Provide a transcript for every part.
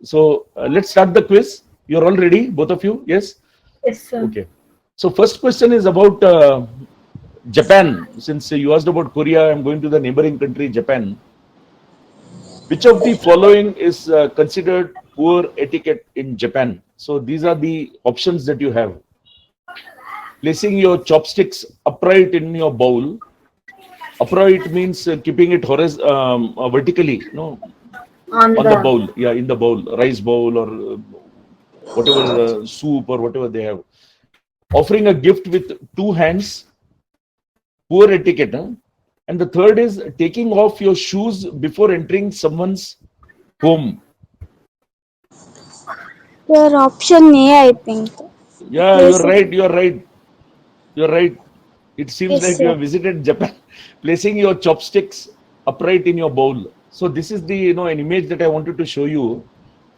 So let's start the quiz. You're all ready, both of you? Yes? Yes, sir. Okay. So first question is about Japan. Since you asked about Korea, I'm going to the neighboring country, Japan. Which of the following is considered poor etiquette in Japan? So these are the options that you have. Placing your chopsticks upright in your bowl. Upright means keeping it vertically, no, On on the the bowl. Yeah, in the bowl, rice bowl or whatever soup or whatever they have. Offering a gift with two hands, poor etiquette. Huh? And the third is taking off your shoes before entering someone's home. Your option A, I think. Yeah, you're Placing. right. You're right. You're right. It seems Yes, like you sir. have visited Japan. Placing your chopsticks upright in your bowl. So this is the an image that I wanted to show you.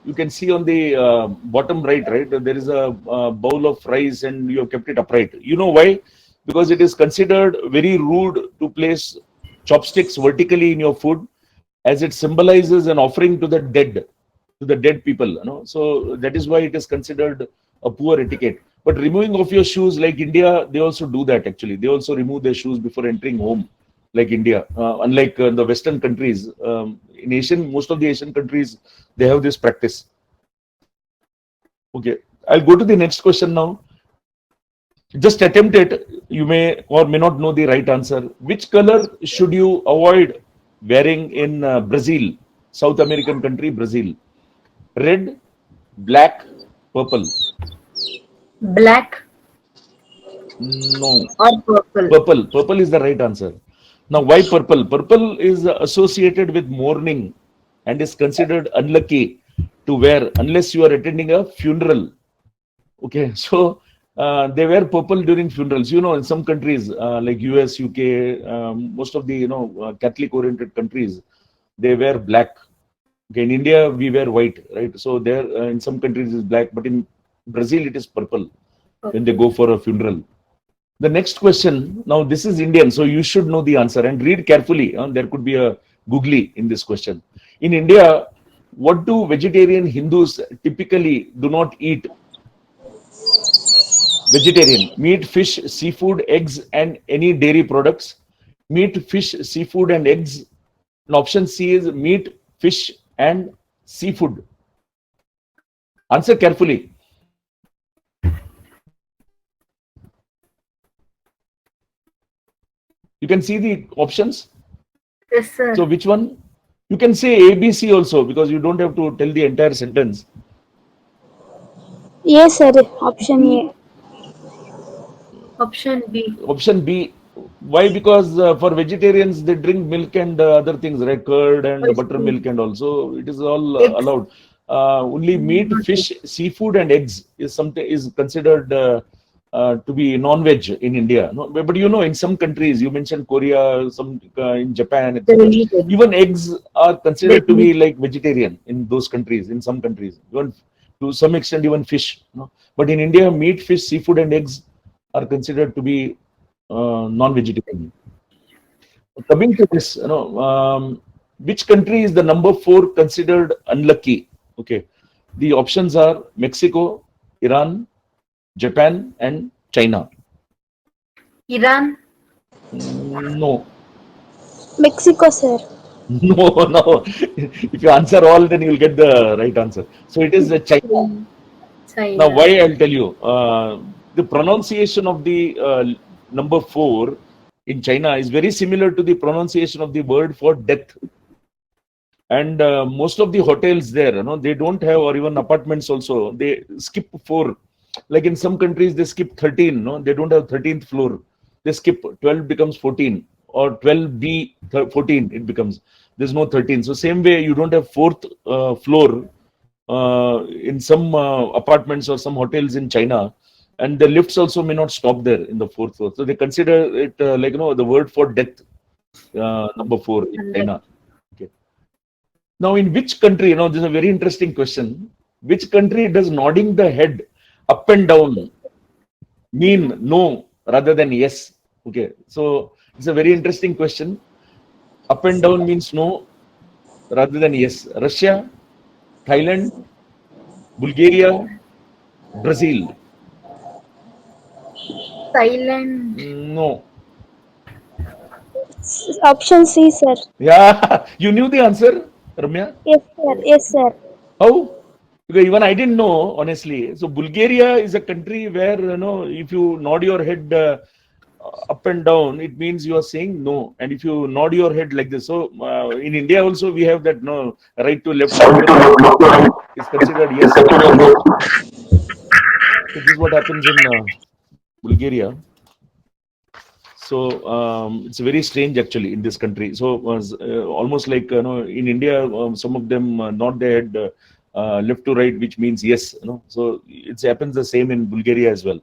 You can see on the bottom right, there is a bowl of rice and you have kept it upright. You know why? Because it is considered very rude to place chopsticks vertically in your food, as it symbolizes an offering to the dead people. So that is why it is considered a poor etiquette. But removing of your shoes, like India, they also do that actually. They also remove their shoes before entering home, like India. Unlike the Western countries, in most of the Asian countries, they have this practice. Okay, I'll go to the next question now. Just attempt it. You may or may not know the right answer. Which color should you avoid wearing in Brazil, South American country, Brazil? Red, black, purple. black No, or purple. purple. Purple is the right answer. Now, why purple? Purple is associated with mourning and is considered unlucky to wear unless you are attending a funeral. Okay, so they wear purple during funerals. In some countries like US, UK, most of the Catholic-oriented countries, they wear black. Okay, in India we wear white, right? So there, in some countries is black, but in Brazil it is purple when they Okay. go for a funeral. The next question, now this is Indian, so you should know the answer and read carefully. There could be a googly in this question. In India, what do vegetarian Hindus typically do not eat? Vegetarian: meat, fish, seafood, eggs, and any dairy products. Meat, fish, seafood, and eggs. And option C is meat, fish, and seafood. Answer carefully. You can see the options. Yes, So sir. which one? You can say ABC also, because you don't have to tell the entire sentence. Yes, sir. Option A. Option B. Option B. Why? Because for vegetarians they drink milk and other things, right? Curd and Yes, buttermilk, and also it is all eggs. allowed. Only meat, Not eggs. fish, seafood, and eggs is considered to be non-veg in India. No, but in some countries, you mentioned Korea, some in Japan, They etc. will eat eggs. Even eggs are They considered to will be eat. like vegetarian in those countries. In some countries, even to some extent, even fish. But in India, meat, fish, seafood, and eggs are considered to be non-vegetarian. Coming to this, which country is the number 4 considered unlucky? Okay, the options are Mexico, Iran, Japan, and China. Iran. No, Mexico, sir. no, no. If you answer all, then you'll get the right answer. So it is China. Now, China. why I'll tell you. The pronunciation of the number 4 in China is very similar to the pronunciation of the word for death. And most of the hotels there, they don't have, or even apartments also, they skip 4. Like in some countries, they skip 13. No, they don't have 13th floor. They skip 12 becomes 14, or 12B 14 it becomes. There's no 13. So same way, you don't have 4th floor in some apartments or some hotels in China, and the lifts also may not stop there in the 4th floor. So they consider it like the word for death, number 4 in Unlucky. China. Okay. Now, in which country, this is a very interesting question. Which country does nodding the head up and down mean no rather than yes? Okay, so it's a very interesting question. Up and down means no rather than yes. Russia, Thailand, Bulgaria, Brazil. Thailand. No. Option C, sir. Yeah, you knew the answer, Ramya? Yes, sir. Yes, sir. How? Because even I didn't know, honestly. So Bulgaria is a country where, if you nod your head up and down, it means you are saying no. And if you nod your head like this, so in India also we have that no right to left to right is considered yes. So this is what happens in Bulgaria. So it's very strange actually in this country. So almost like in India, some of them nod their head left to right, which means yes. So it happens the same in Bulgaria as well.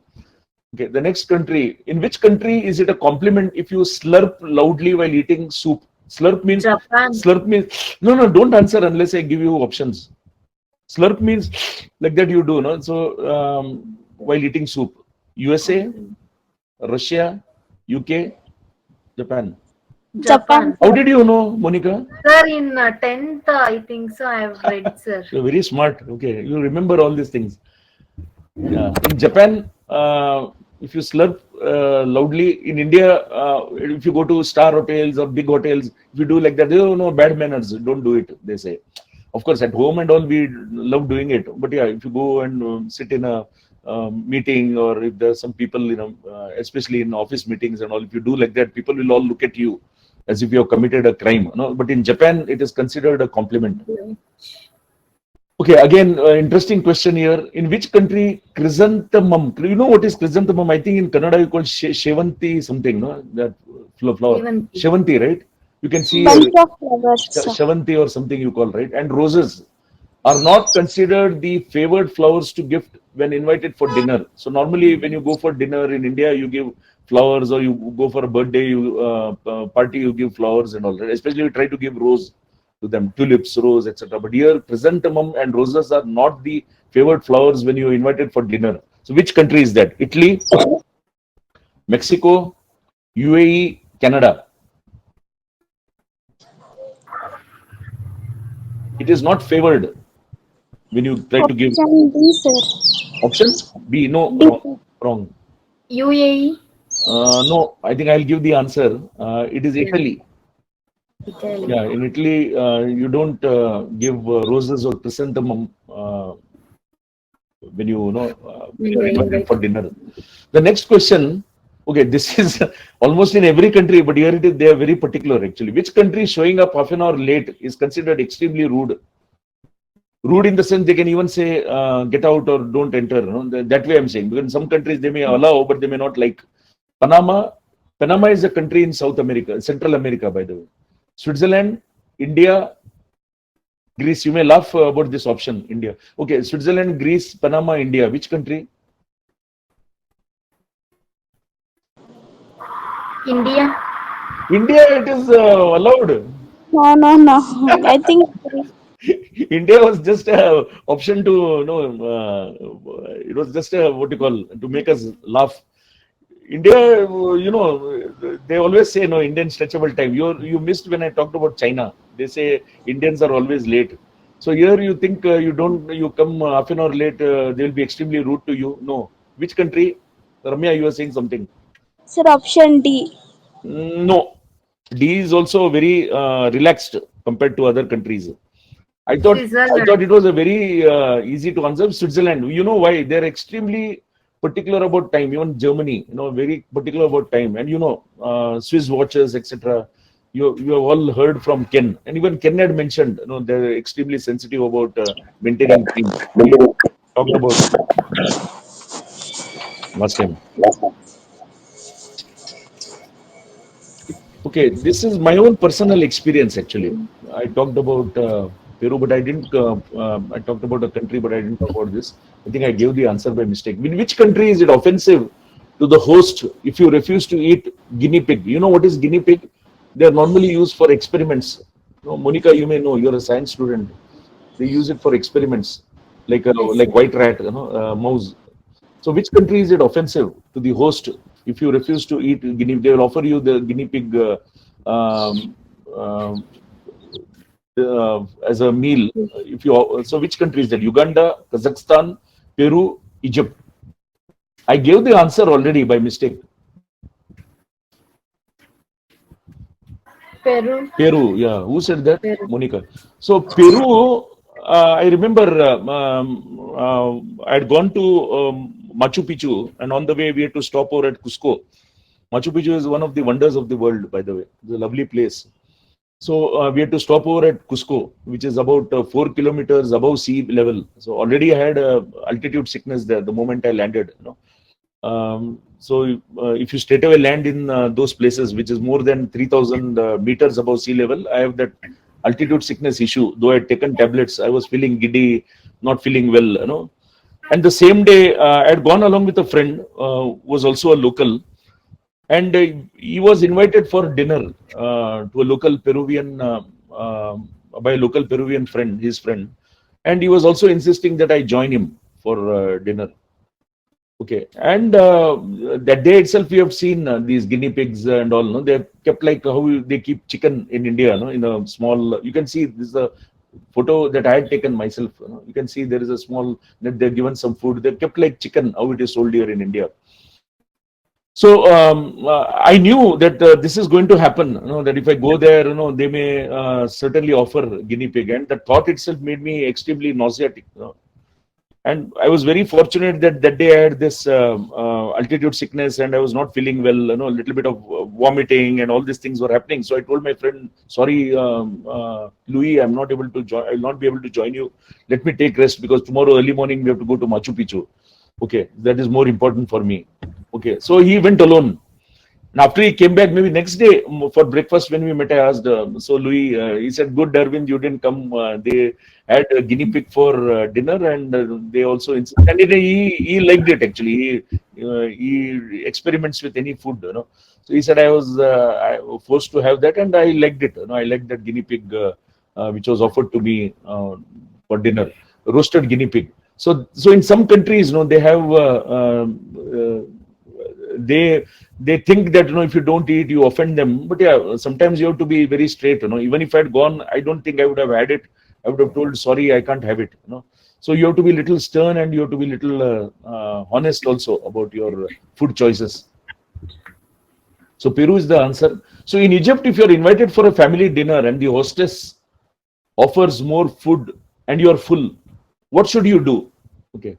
Okay, the next country. In which country is it a compliment if you slurp loudly while eating soup? Japan. Slurp means no, don't answer unless I give you options. Slurp means like that you do, no? So while eating soup, USA, Russia, UK, Japan. Japan. How did you know, Monica? Sir, in 10th, I think so, I have read, sir. You're very smart. Okay, you remember all these things. Yeah, in Japan, if you slurp loudly, in India, if you go to star hotels or big hotels, if you do like that, no bad manners. Don't do it. They say. Of course, at home and all, we love doing it. But yeah, if you go and sit in a meeting, or if there's some people, especially in office meetings and all, if you do like that, people will all look at you as if you have committed a crime. But in Japan, it is considered a compliment. Okay, again, interesting question here. In which country chrysanthemum? You know what is chrysanthemum? I think in Kannada you call Shevanti something, no? That flower. Shevanti, right? You can see Bunch of flowers, sir. Shevanti or something you call, right? And roses are not considered the favored flowers to gift when invited for dinner. So normally when you go for dinner in India, you give flowers, or you go for a birthday party, you give flowers and all that. Especially you try to give rose to them, tulips, rose, etc. But here, chrysanthemum and roses are not the favored flowers when you are invited for dinner. So which country is that? Italy, Mexico, UAE, Canada. It is not favored when you try to give. Option B, sir. Option B, no, D, wrong. UAE. No, I think I'll give the answer. It is Italy. Italy. Yeah, in Italy, you don't give roses or chrysanthemum when you are invited for dinner. The next question. Okay, this is almost in every country, but here it is. They are very particular actually. Which country showing up half an hour late is considered extremely rude? Rude in the sense they can even say get out or don't enter. That way I'm saying, because in some countries they may allow, but they may not like. Panama is a country in South America, Central America, by the way. Switzerland, India, Greece. You may laugh about this option, India. Okay, Switzerland, Greece, Panama, India. Which country? India. India, it is allowed. No. I think India was just a option to it was just a what you call to make us laugh. India, they always say no Indian stretchable time. You missed when I talked about China. They say Indians are always late. So here you think you come half an hour late, they will be extremely rude to you. No. Which country? Ramya, you were saying something. sir, option D. No. D is also very relaxed compared to other countries. I thought it was a very easy to answer. Switzerland. You know why? They're extremely particular about time. Even Germany, very particular about time. And Swiss watches, etc. You have all heard from Ken, and even Ken had mentioned, they're extremely sensitive about maintaining time. We talked about last time. Okay, this is my own personal experience actually. I talked about Peru, but I didn't. I talked about a country, but I didn't talk about this. I think I gave the answer by mistake. In which country is it offensive to the host if you refuse to eat guinea pig? You know what is guinea pig? They are normally used for experiments. Monica, you may know. You're a science student. They use it for experiments, like white rat, mouse. So which country is it offensive to the host if you refuse to eat guinea? They will offer you the guinea pig um, um, as a meal. If you so, which country is that? Uganda, Kazakhstan, Peru, Egypt. I gave the answer already by mistake. Peru. Peru, yeah. Who said that? Peru. Monica. So Peru, I remember I had gone to Machu Picchu, and on the way we had to stop over at Cusco. Machu Picchu is one of the wonders of the world, by the way. It's a lovely place. So we had to stop over at Cusco, which is about 4 kilometers above sea level. So already I had altitude sickness there the moment I landed. So if you straight away land in those places, which is more than 3,000 meters above sea level, I have that altitude sickness issue. Though I had taken tablets, I was feeling giddy, not feeling well. And the same day, I had gone along with a friend who was also a local, and he was invited for dinner to a local Peruvian by a local Peruvian friend, his friend, and he was also insisting that I join him for dinner. Okay, and that day itself, we have seen these guinea pigs and all. No, they have kept like how they keep chicken in India. No, in a small. You can see this is a photo that I had taken myself. You can see there is a small that they're given some food. They're kept like chicken, how it is sold here in India. So I knew that this is going to happen. That if I go there, they may certainly offer guinea pig, and the thought itself made me extremely nauseatic. And I was very fortunate that that day I had this altitude sickness, and I was not feeling well. A little bit of vomiting and all these things were happening. So I told my friend, "Sorry, Louis, I'm not able to join. I'll not be able to join you. Let me take rest because tomorrow early morning we have to go to Machu Picchu. Okay, that is more important for me." Okay, so he went alone. And after he came back, maybe next day for breakfast when we met, I asked, so Louis, he said, "Good, Darwin, you didn't come. They had a guinea pig for dinner, and they also and he liked it actually. He experiments with any food. So he said I was forced to have that, and I liked it. I liked that guinea pig which was offered to me for dinner, roasted guinea pig. So in some countries, they have they think that if you don't eat, you offend them. But yeah, sometimes you have to be very straight. Even if I had gone, I don't think I would have had it. I would have told, sorry, I can't have it. So you have to be little stern, and you have to be little honest also about your food choices. So Peru is the answer. So in Egypt, if you're invited for a family dinner and the hostess offers more food and you're full, what should you do? Okay.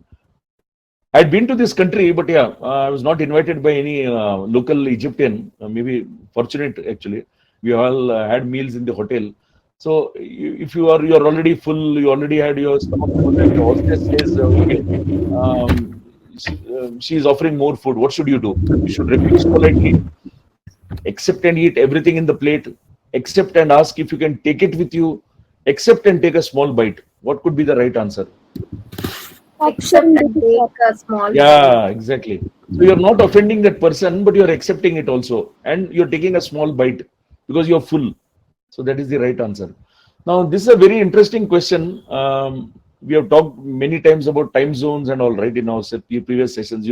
I'd been to this country, but yeah, I was not invited by any local Egyptian. Maybe fortunate actually. We all had meals in the hotel. So if you're already full, you already had your stomach full, and the hostess says, okay, she's offering more food. What should you do? You should refuse politely, accept and eat everything in the plate, accept and ask if you can take it with you, accept and take a small bite. What could be the right answer? Accept Option and D, take sir. a small Yeah, exactly. So you're not offending that person, but you're accepting it also, and you're taking a small bite because you're full. So that is the right answer. Now, this is a very interesting question. We have talked many times about time zones and all, right, in our previous sessions.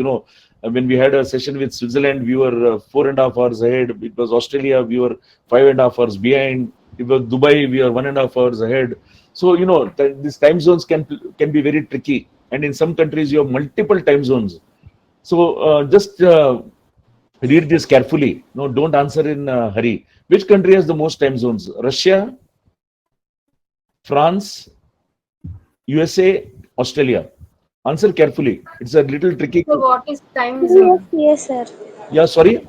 When we had a session with Switzerland, we were 4.5 hours ahead. It was Australia, we were 5.5 hours behind. It was Dubai, we are 1.5 hours ahead. So these time zones can be very tricky, and in some countries you have multiple time zones. So just read this carefully. No, don't answer in a hurry. Which country has the most time zones? Russia, France, USA, Australia. Answer carefully. It's a little tricky. So what is time zone? USA, sir. Yeah, sorry.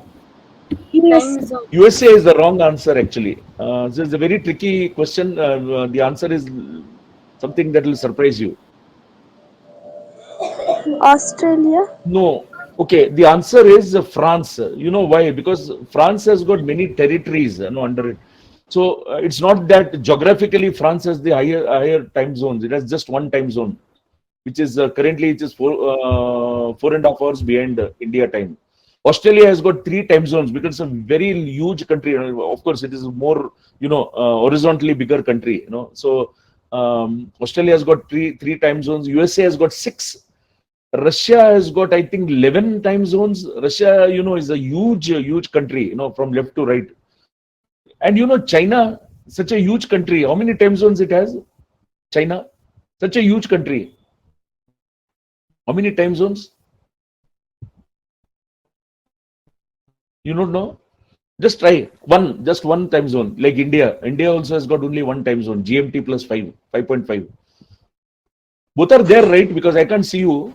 USA. Time zone. USA is the wrong answer actually. This is a very tricky question. The answer is something that will surprise you. Australia. No. Okay, the answer is France. You know why? Because France has got many territories under it. So it's not that geographically France has the higher time zones. It has just one time zone, which is currently it is 4.5 hours behind India time. Australia has got 3 time zones because it's a very huge country. Of course, it is more horizontally bigger country. So Australia has got three time zones. USA has got 6. Russia has got, I think, 11 time zones. Russia, is a huge country, from left to right. And China Such a huge country. How many time zones it has? China? Such a huge country. How many time zones? You don't know? Just try just one time zone. Like India. India also has got only one time zone. GMT plus 5.5. Both are there, right? Because I can't see you.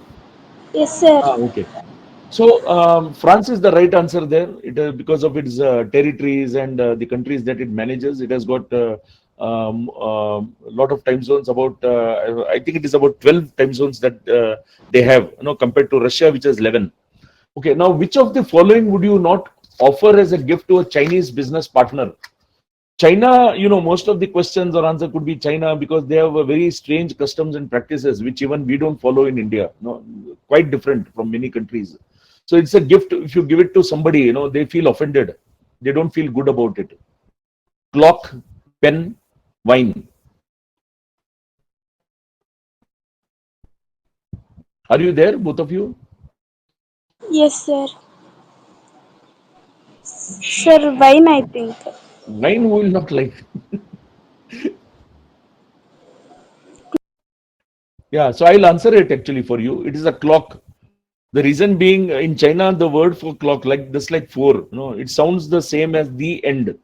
Yes, sir. Okay. So France is the right answer there. It because of its territories and the countries that it manages. It has got a lot of time zones. About I think it is about 12 time zones that they have. Compared to Russia, which has 11. Okay. Now, which of the following would you not offer as a gift to a Chinese business partner? China, most of the questions or answer could be China because they have a very strange customs and practices which even we don't follow in India. Quite different from many countries. So it's a gift. If you give it to somebody, they feel offended. They don't feel good about it. Clock, pen, wine. Are you there, both of you? Yes, sir. Sir, wine, I think. Wine who will not like. Yeah, so I'll answer it actually for you. It is a clock. The reason being in China, the word for clock, like this, like four, it sounds the same as the end.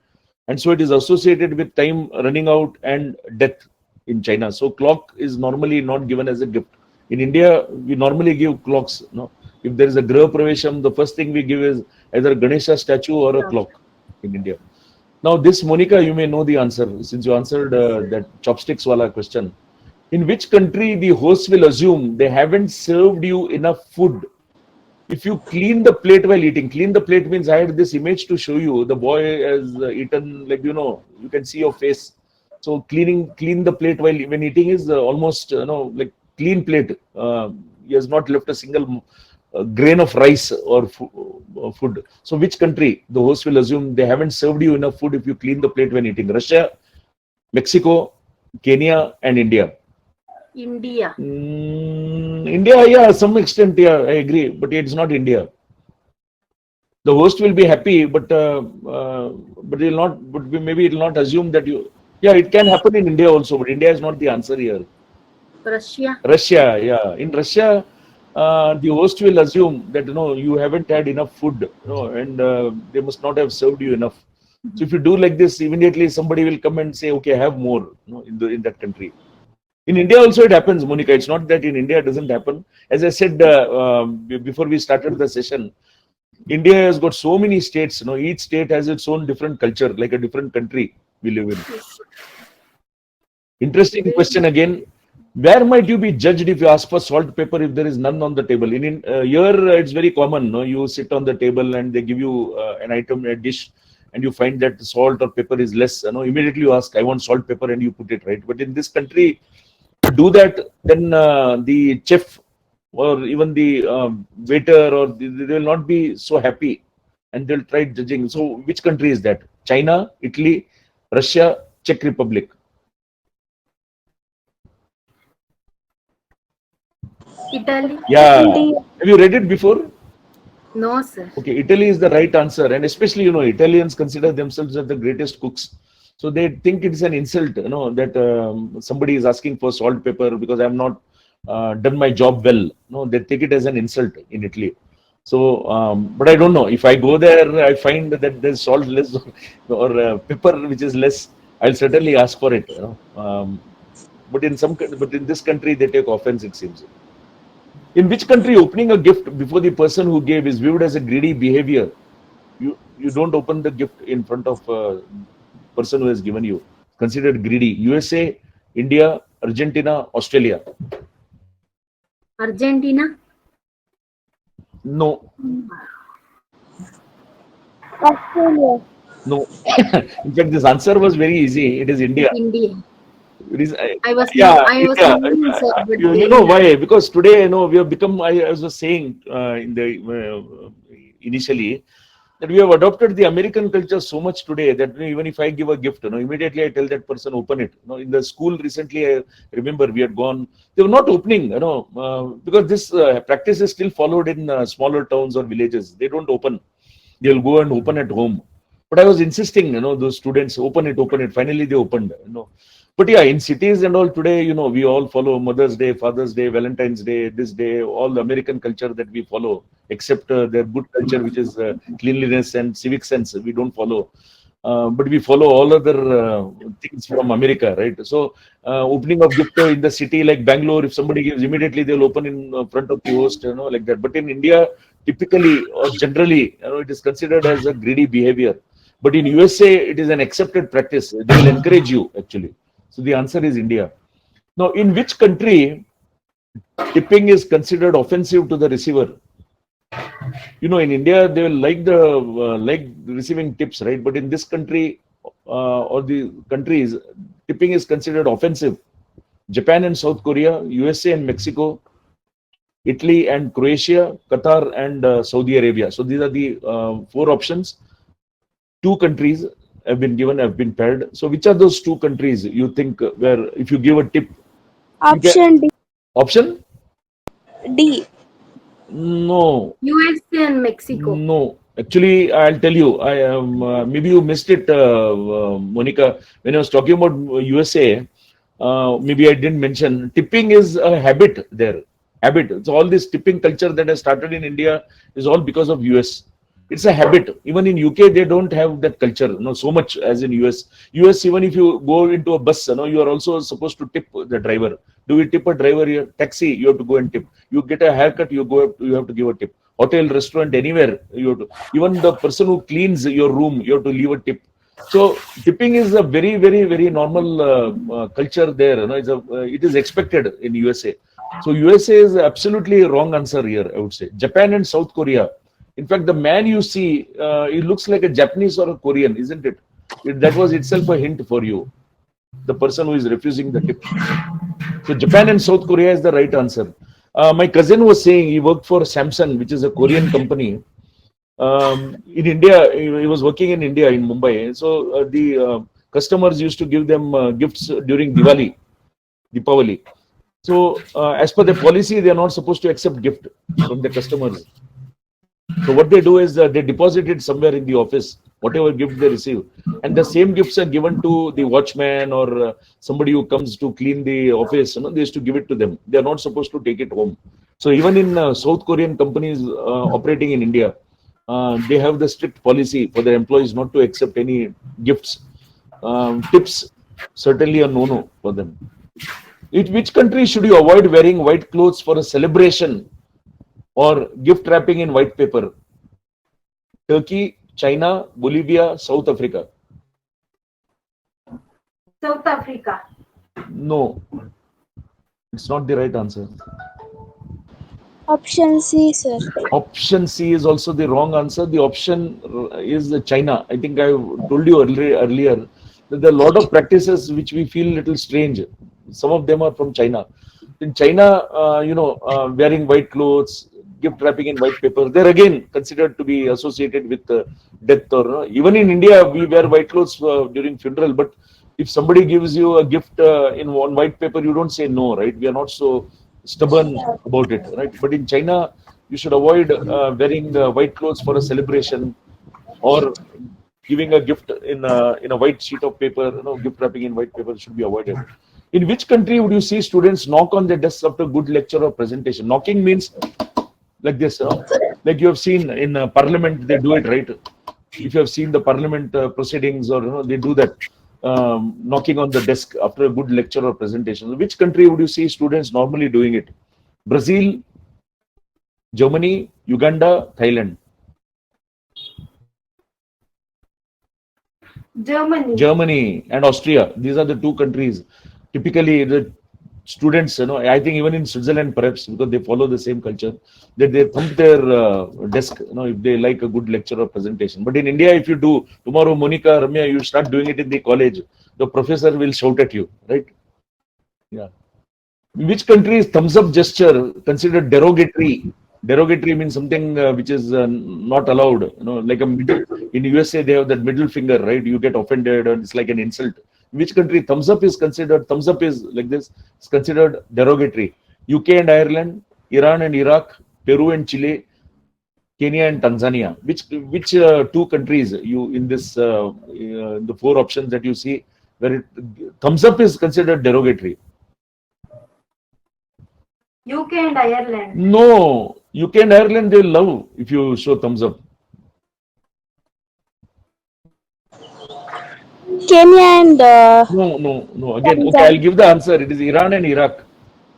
And so it is associated with time running out and death in China. So clock is normally not given as a gift. In India, we normally give clocks. If there is a Graha Pravesham, the first thing we give is either a Ganesha statue or a clock in India. Now, this, Monica, you may know the answer since you answered that chopsticks wala question. In which country the host will assume they haven't served you enough food if you clean the plate while eating? Clean the plate means I had this image to show you. The boy has eaten, like, you can see your face. So clean the plate when eating is almost, like clean plate. He has not left a single grain of rice or food. So which country the host will assume they haven't served you enough food if you clean the plate when eating? Russia, Mexico, Kenya, and India. India. India, yeah, some extent, yeah, I agree, but it's not India. The host will be happy, but he'll not. But maybe it'll not assume that you. Yeah, it can happen in India also, but India is not the answer here. Russia. Russia, yeah, in Russia, the host will assume that you haven't had enough food, and they must not have served you enough. So if you do like this, immediately somebody will come and say, "Okay, have more." In that country. In India also it happens, Monica. It's not that in India it doesn't happen. As I said before we started the session, India has got so many states. Each state has its own different culture, like a different country we live in. Interesting question again. Where might you be judged if you ask for salt, pepper, if there is none on the table? Here it's very common. You sit on the table and they give you an item, a dish, and you find that salt or pepper is less. Immediately you ask, "I want salt, pepper," and you put it right. But in this country, do that, then the chef or even the waiter they will not be so happy, and they'll try judging. So which country is that? China, Italy, Russia, Czech Republic? Italy. Yeah. India. Have you read it before? No, sir. Okay, Italy is the right answer, and especially Italians consider themselves as the greatest cooks. So they think it's an insult, that somebody is asking for salt, pepper because I'm not done my job well. No, they take it as an insult in Italy. So, but I don't know. If I go there, I find that there's salt less or pepper which is less. I'll certainly ask for it. But in this country, they take offense. It seems. In which country opening a gift before the person who gave is viewed as a greedy behavior? You don't open the gift in front of person who has given you. Considered greedy. USA, India, Argentina, Australia. Argentina. No, Australia. no. In fact, this answer was very easy. It is India. India. It is, I was India. thinking, sir, but You know why? Because today, we have become. I was saying in the initially that we have adopted the American culture so much today that even if I give a gift, immediately I tell that person open it. In the school recently, I remember we had gone. They were not opening, because this practice is still followed in smaller towns or villages. They don't open. They'll go and open at home. But I was insisting, those students open it, open it. Finally, they opened. But yeah, in cities and all today, we all follow Mother's Day, Father's Day, Valentine's Day, this day, all the American culture that we follow, except their good culture, which is cleanliness and civic sense. We don't follow. But we follow all other things from America, right? So, opening of gift in the city like Bangalore, if somebody gives, immediately they'll open in front of the host, like that. But in India, typically or generally, it is considered as a greedy behavior. But in USA, it is an accepted practice. They will encourage you actually. So the answer is India. Now, in which country tipping is considered offensive to the receiver? In India, they will like receiving tips, right? But in this country or the countries, tipping is considered offensive. Japan and South Korea, USA and Mexico, Italy and Croatia, Qatar and Saudi Arabia. So these are the 4 options. 2 countries have been paired. So which are those 2 countries you think where if you give a tip? Option D. Option? D. No. USA and Mexico. No. Actually, I'll tell you. I am maybe you missed it, Monica. When I was talking about USA, maybe I didn't mention tipping is a habit there. Habit. So all this tipping culture that has started in India is all because of US. It's a habit. Even in UK, they don't have that culture, so much as in US. US, even if you go into a bus, you are also supposed to tip the driver. Do we tip a driver here? Taxi, you have to go and tip. You get a haircut, you have to give a tip. Hotel, restaurant, anywhere, you have to. Even the person who cleans your room, you have to leave a tip. So tipping is a very, very, very normal culture there. It is expected in USA. So USA is absolutely wrong answer here, I would say. Japan and South Korea. In fact, the man you see, he looks like a Japanese or a Korean, isn't it? That was itself a hint for you. The person who is refusing the tip. So Japan and South Korea is the right answer. My cousin was saying he worked for Samsung, which is a Korean company. In India, he was working in India, in Mumbai. So the customers used to give them gifts during Deepavali. So as per the policy, they are not supposed to accept gift from the customers. So what they do is they deposit it somewhere in the office, whatever gift they receive. And the same gifts are given to the watchman or somebody who comes to clean the office. They used to give it to them. They are not supposed to take it home. So even in South Korean companies operating in India, they have the strict policy for their employees not to accept any gifts. Tips, certainly a no-no for them. In which country should you avoid wearing white clothes for a celebration or gift wrapping in white paper? Turkey, China, Bolivia, South Africa. South Africa. No, it's not the right answer. Option C, sir. Option C is also the wrong answer. The option is China. I think I told you earlier that there are a lot of practices which we feel a little strange. Some of them are from China. In China, wearing white clothes, gift wrapping in white paper, they're again considered to be associated with death. Or even in India, we wear white clothes during funeral. But if somebody gives you a gift in one white paper, you don't say no, right? We are not so stubborn about it, right? But in China, you should avoid wearing white clothes for a celebration or giving a gift in a white sheet of paper. Gift wrapping in white paper should be avoided. In which country would you see students knock on their desks after good lecture or presentation? Knocking means like this, like you have seen in Parliament, they do it, right? If you have seen the Parliament proceedings, or they do that, knocking on the desk after a good lecture or presentation. Which country would you see students normally doing it? Brazil, Germany, Uganda, Thailand. Germany and Austria. These are the 2 countries. Typically, the students, I think even in Switzerland, perhaps because they follow the same culture, that they thump their desk, if they like a good lecture or presentation. But in India, if you do tomorrow, Monica, Ramya, you start doing it in the college, the professor will shout at you, right? Yeah. In which country is thumbs up gesture considered derogatory? Derogatory means something which is not allowed. Like a middle. In USA, they have that middle finger, right? You get offended, and it's like an insult. In which country thumbs up is considered? Thumbs up is like this. It's considered derogatory. UK and Ireland, Iran and Iraq, Peru and Chile, Kenya and Tanzania. Which two countries you in this the four options that you see where thumbs up is considered derogatory? UK and Ireland. No, UK and Ireland they will love if you show thumbs up. Kenya and No. Again, okay, I'll Tanzania. give the answer. It is Iran and Iraq,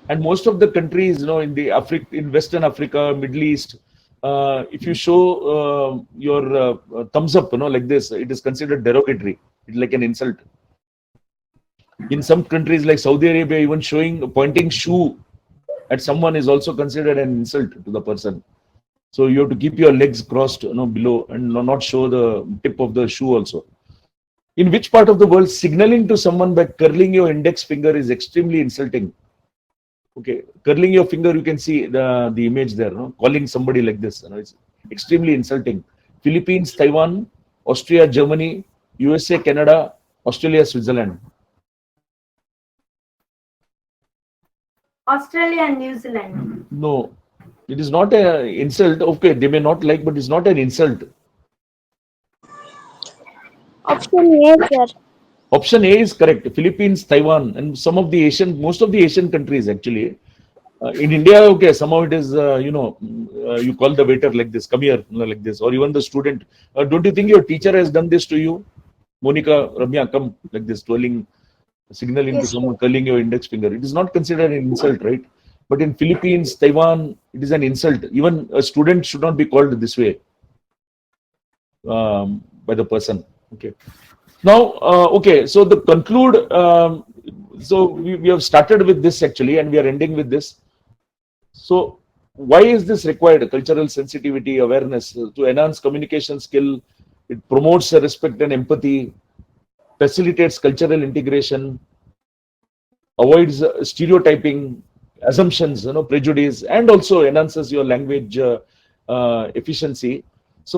and most of the countries, in the in Western Africa, Middle East, if you show your thumbs up, like this, it is considered derogatory. It's like an insult. In some countries like Saudi Arabia, even pointing shoe at someone is also considered an insult to the person. So you have to keep your legs crossed, below, and not show the tip of the shoe also. In which part of the world signaling to someone by curling your index finger is extremely insulting? Okay, curling your finger, you can see the image there. Calling somebody like this, it's extremely insulting. Philippines, Taiwan, Austria, Germany, USA, Canada, Australia, Switzerland. Australia and New Zealand. No, it is not an insult. Okay, they may not like, but it's not an insult. Option A, sir. Option A is correct. Philippines, Taiwan, and most of the Asian countries actually. In India, okay, somehow it is, you call the waiter like this, come here, like this, or even the student. Don't you think your teacher has done this to you? Monica, Ramya, come, like this, signaling to Yes, someone, curling your index finger. It is not considered an insult, right? But in Philippines, Taiwan, it is an insult. Even a student should not be called this way by the person. Okay. Now, okay, so to conclude, so we have started with this actually, and we are ending with this. So, why is this required? Cultural sensitivity, awareness to enhance communication skill. It promotes respect and empathy, facilitates cultural integration, avoids stereotyping, assumptions, prejudice, and also enhances your language efficiency.